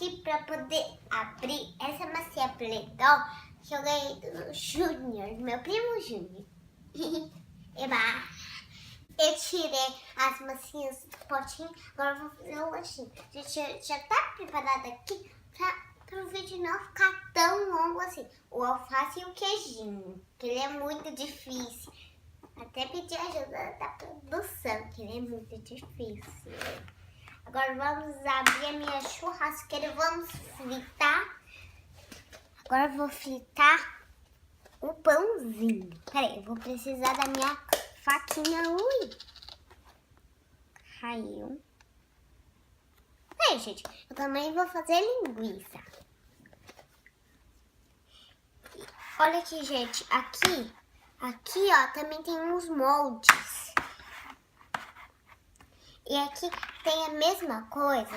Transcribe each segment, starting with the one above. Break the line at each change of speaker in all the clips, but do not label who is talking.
aqui para poder abrir essa massinha legal que eu ganhei do Júnior, meu primo Júnior. Eba! Eu tirei as massinhas do potinho, agora eu vou fazer o lanchinho. Gente, já tá preparado aqui para o vídeo não ficar tão longo assim. O alface e o queijinho, que ele é muito difícil. Até pedir ajuda da produção, que ele é muito difícil. Agora vamos abrir a minha churrasqueira e vamos fritar. Agora eu vou fritar o pãozinho. Peraí, eu vou precisar da minha faquinha. Ui! Caiu. Peraí, gente, eu também vou fazer linguiça. Olha aqui, gente, aqui, ó, também tem uns moldes. E aqui tem a mesma coisa,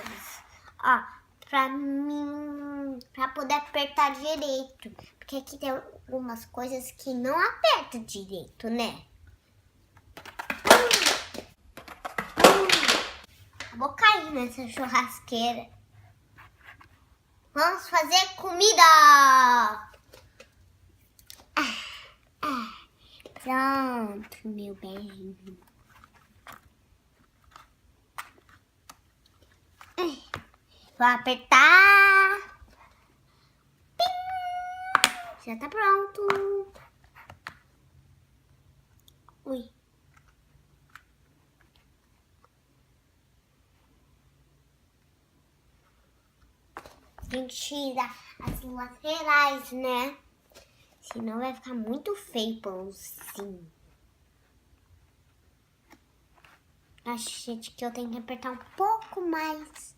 ó, pra poder apertar direito. Porque aqui tem algumas coisas que não apertam direito, né? Vou cair nessa churrasqueira. Vamos fazer comida! Pronto, meu bem. Vou apertar. Pim! Já tá pronto. Ui. Tem que tirar as laterais, né? Senão vai ficar muito feio o pãozinho. Acho, gente, que eu tenho que apertar um pouco mais.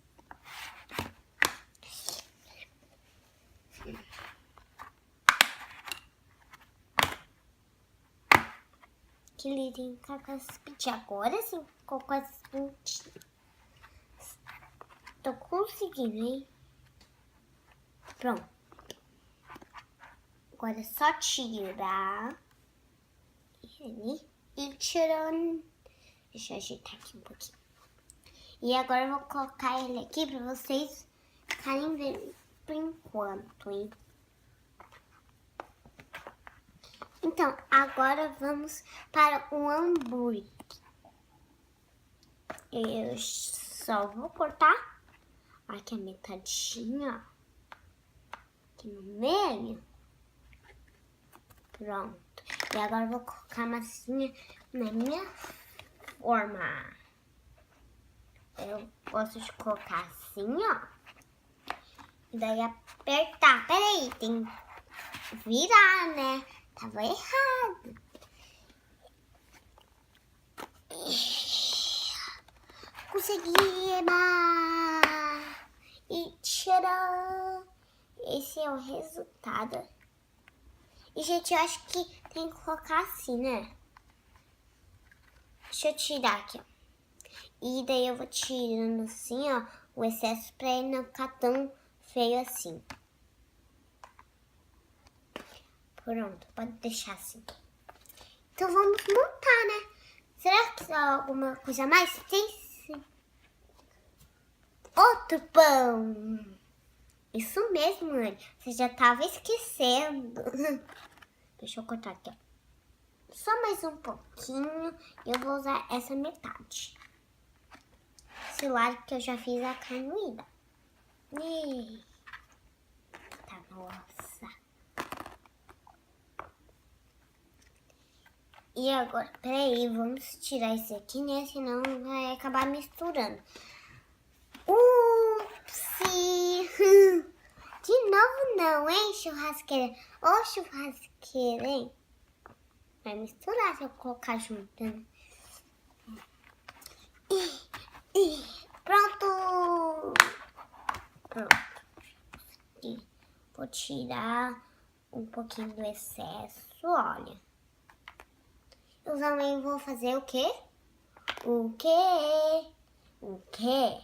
Que ele tem que ficar com as pintinhas. Agora sim, ficou com as pintinhas. Tô conseguindo, hein? Pronto. Agora é só tirar ele e tirando. Deixa eu ajeitar aqui um pouquinho. E agora eu vou colocar ele aqui pra vocês ficarem vendo por enquanto, hein? Então, agora vamos para o hambúrguer. Eu só vou cortar aqui a metadinha, aqui no meio. Pronto. E agora eu vou colocar a massinha na minha forma. Eu gosto de colocar assim, ó. E daí apertar. Peraí, tem que virar, né? Tava errado. Consegui, Eba! E tcharam! Esse é o resultado. E, gente, eu acho que tem que colocar assim, né? Deixa eu tirar aqui, ó. E daí eu vou tirando assim, ó, o excesso pra ele não ficar tão feio assim. Pronto, pode deixar assim. Então vamos montar, né? Será que tem alguma coisa a mais? Tem sim. Outro pão. Isso mesmo, Anne. Você já tava esquecendo. Deixa eu cortar aqui, ó. Só mais um pouquinho. E eu vou usar essa metade. Esse lado que eu já fiz a carne moída. Tá, nossa. E agora, peraí, vamos tirar isso aqui, né? Senão vai acabar misturando. Upsi! De novo não, hein, churrasqueira? Ô, churrasqueira, hein? Vai misturar se eu colocar junto, né? Pronto! Pronto. E vou tirar um pouquinho do excesso, olha. Eu também vou fazer o quê? O quê? O quê?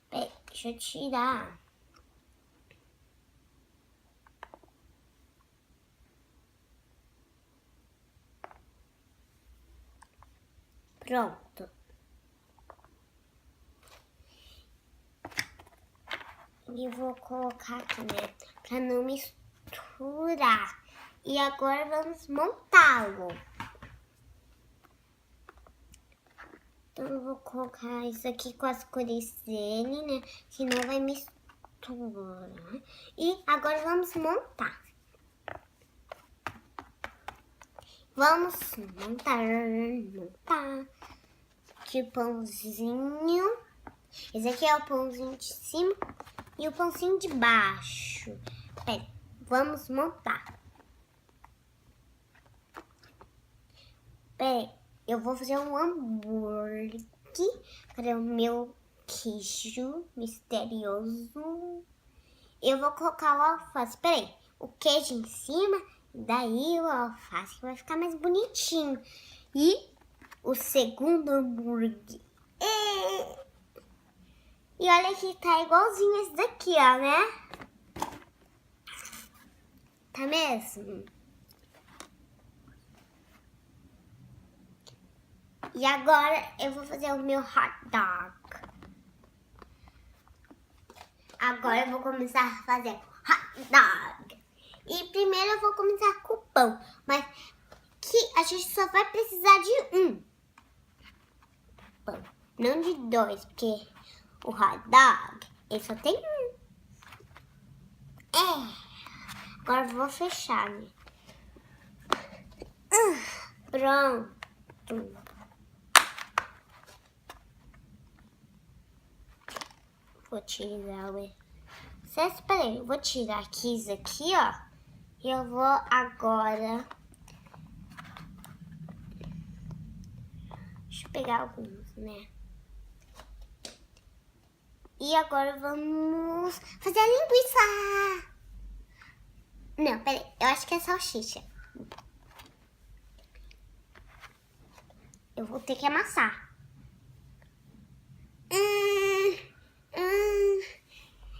Peraí, deixa eu tirar. Pronto. E vou colocar aqui, né? Pra não misturar. E agora vamos montá-lo. Então eu vou colocar isso aqui com as cores dele, né? Senão vai misturar. E agora vamos montar. Vamos montar aqui o pãozinho. Esse aqui é o pãozinho de cima e o pãozinho de baixo. Pera, vamos montar. Pera, eu vou fazer um hambúrguer para o meu queijo misterioso. Eu vou colocar o alface. Peraí, o queijo em cima, daí o alface que vai ficar mais bonitinho. E o segundo hambúrguer. E olha que tá igualzinho esse daqui, ó, né? Tá mesmo? E agora eu vou fazer o meu hot dog. Agora eu vou começar a fazer hot dog. E primeiro eu vou começar com o pão. Mas que a gente só vai precisar de um pão. Não de dois, porque o hot dog, ele só tem um. Agora eu vou fechar, né? Pronto. Vou tirar o... Espera aí, eu vou tirar aqui isso aqui, ó. E eu vou agora... Deixa eu pegar alguns, né? E agora vamos fazer a linguiça. Não, peraí, eu acho que é salsicha. Eu vou ter que amassar.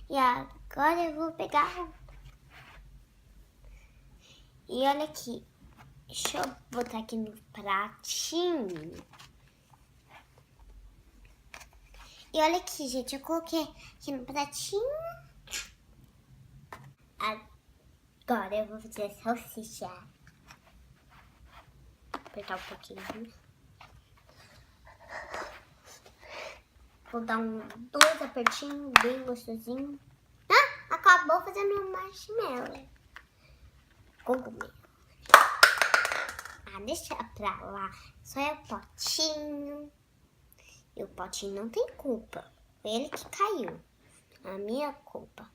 E agora eu vou pegar... E olha aqui. Deixa eu botar aqui no pratinho. E olha aqui, gente, eu coloquei aqui no pratinho. Agora eu vou fazer a salsicha. Apertar um pouquinho. Vou dar dois apertinhos bem gostosinho. Ah, acabou fazendo um marshmallow. Cogumelo. Deixa pra lá. Só é o potinho. E o potinho não tem culpa. Foi ele que caiu. A minha culpa.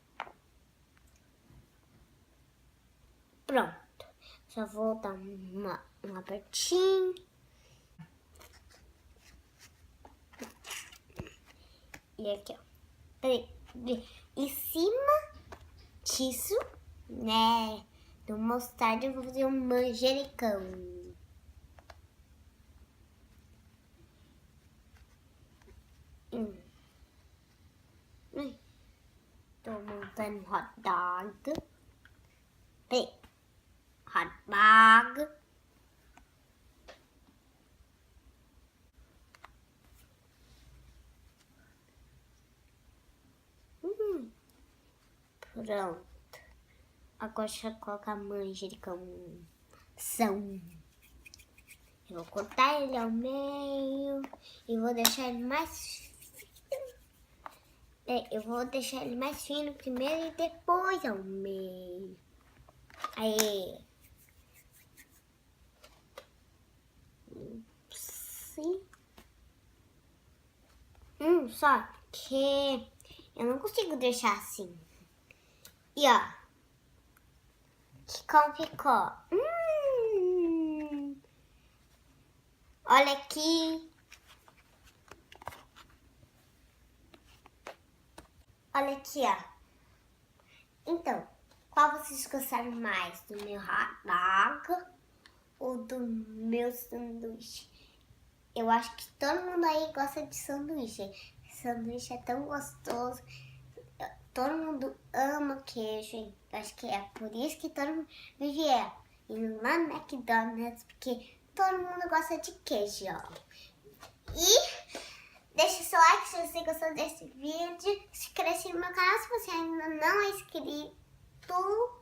Pronto. Só vou dar um apertinho. E aqui, ó. Em cima disso, né, do mostarda, eu vou fazer um manjericão. Tô montando hot dog. Hot dog. Pronto. Agora deixa eu colocar manjericão. Eu vou cortar ele ao meio e vou deixar ele mais fino. Eu vou deixar ele mais fino primeiro e depois ao meio. Aí. Sim. Só que eu não consigo deixar assim. E ó, que como ficou. Olha aqui. Olha aqui, ó. Então, qual vocês gostaram mais? Do meu hot dog ou do meu sanduíche? Eu acho que todo mundo aí gosta de sanduíche. Sanduíche é tão gostoso. Todo mundo ama queijo, hein? Eu acho que é por isso que todo mundo vive indo lá no McDonald's, porque todo mundo gosta de queijo, ó. E Deixa seu like se você gostou desse vídeo. Se inscreve no meu canal se você ainda não é inscrito.